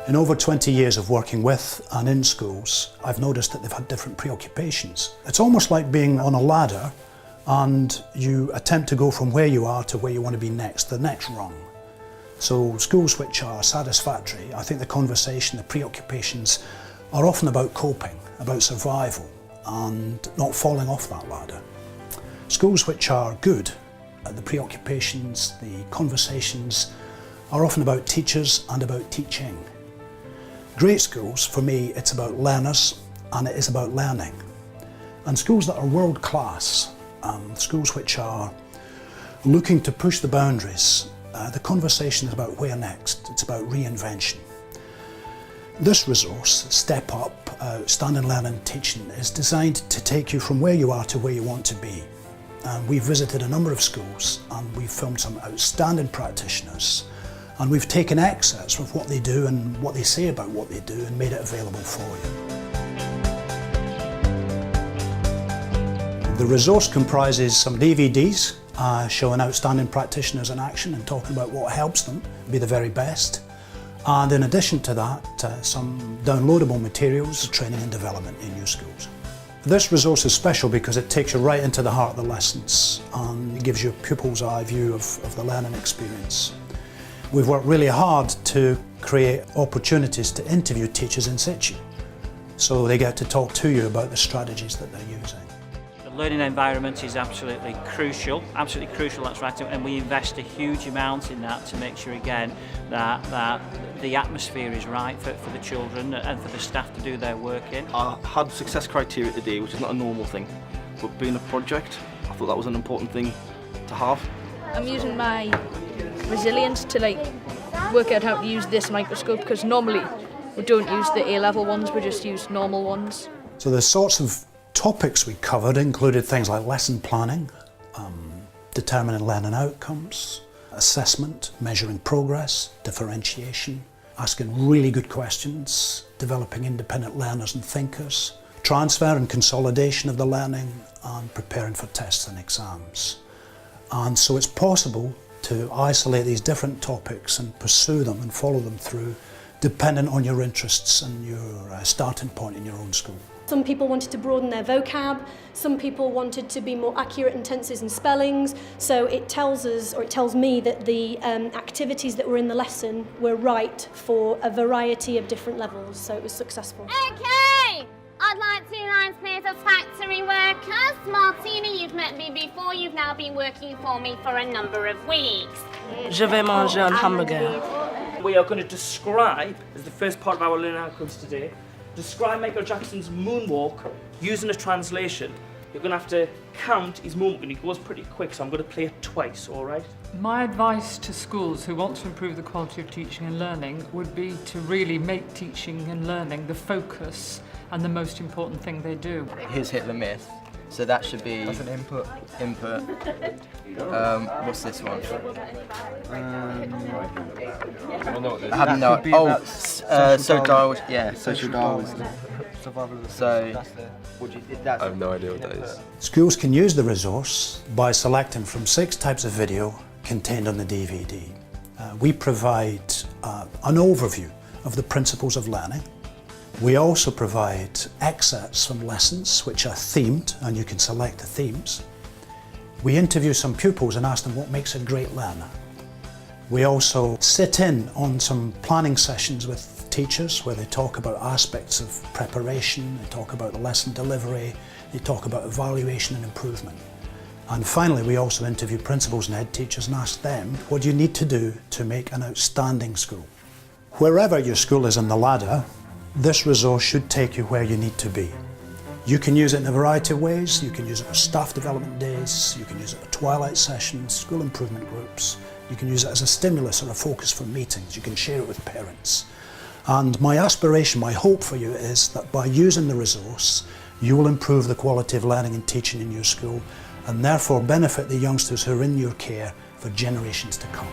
In over 20 years of working with and in schools, I've noticed that they've had different preoccupations. It's almost like being on a ladder and you attempt to go from where you are to where you want to be next, the next rung. So schools which are satisfactory, I think the conversation, the preoccupations are often about coping, about survival and not falling off that ladder. Schools which are good, the preoccupations, the conversations are often about teachers and about teaching. Great schools, for me, it's about learners and it is about learning. And schools that are world class, schools which are looking to push the boundaries, the conversation is about where next, it's about reinvention. This resource, Step Up, Outstanding Learning and Teaching, is designed to take you from where you are to where you want to be. And we've visited a number of schools and we've filmed some outstanding practitioners. And we've taken excerpts of what they do and what they say about what they do and made it available for you. The resource comprises some DVDs showing outstanding practitioners in action and talking about what helps them be the very best. And in addition to that, some downloadable materials, training and development in your schools. This resource is special because it takes you right into the heart of the lessons and it gives you a pupil's eye view of the learning experience. We've worked really hard to create opportunities to interview teachers in situ, so they get to talk to you about the strategies that they're using. The learning environment is absolutely crucial, that's right, and we invest a huge amount in that to make sure again that the atmosphere is right for the children and for the staff to do their work in. I had success criteria today, which is not a normal thing, but being a project, I thought that was an important thing to have. I'm using my resilience to work out how to use this microscope, because normally we don't use the A-level ones, we just use normal ones. So the sorts of topics we covered included things like lesson planning, determining learning outcomes, assessment, measuring progress, differentiation, asking really good questions, developing independent learners and thinkers, transfer and consolidation of the learning, and preparing for tests and exams. And so it's possible to isolate these different topics and pursue them and follow them through, dependent on your interests and your starting point in your own school. Some people wanted to broaden their vocab, some people wanted to be more accurate in tenses and spellings, so it tells us, or it tells me, that the activities that were in the lesson were right for a variety of different levels, so it was successful. Okay! I'd like 2 lines clear of factory workers. Martina, you've met me before, you've now been working for me for a number of weeks. Je vais manger un hamburger. We are going to describe, as the first part of our learning outcomes today, describe Michael Jackson's moonwalk using a translation. You're going to have to count his movement, and he goes pretty quick, so I'm going to play it twice, all right? My advice to schools who want to improve the quality of teaching and learning would be to really make teaching and learning the focus and the most important thing they do. Here's hit the myth. So that should be... That's an input. Input. What's this one? I have no... Oh, so Darwin... Yeah, social Darwinism. So... I have no idea what that is. Schools can use the resource by selecting from 6 types of video contained on the DVD. We provide an overview of the principles of learning. We also provide excerpts from lessons which are themed, and you can select the themes. We interview some pupils and ask them what makes a great learner. We also sit in on some planning sessions with teachers where they talk about aspects of preparation, they talk about the lesson delivery, they talk about evaluation and improvement. And finally, we also interview principals and head teachers and ask them, what do you need to do to make an outstanding school? Wherever your school is in the ladder, this resource should take you where you need to be. You can use it in a variety of ways. You can use it for staff development days, you can use it for twilight sessions, school improvement groups, you can use it as a stimulus or a focus for meetings, you can share it with parents. And my aspiration, my hope for you is that by using the resource, you will improve the quality of learning and teaching in your school and therefore benefit the youngsters who are in your care for generations to come.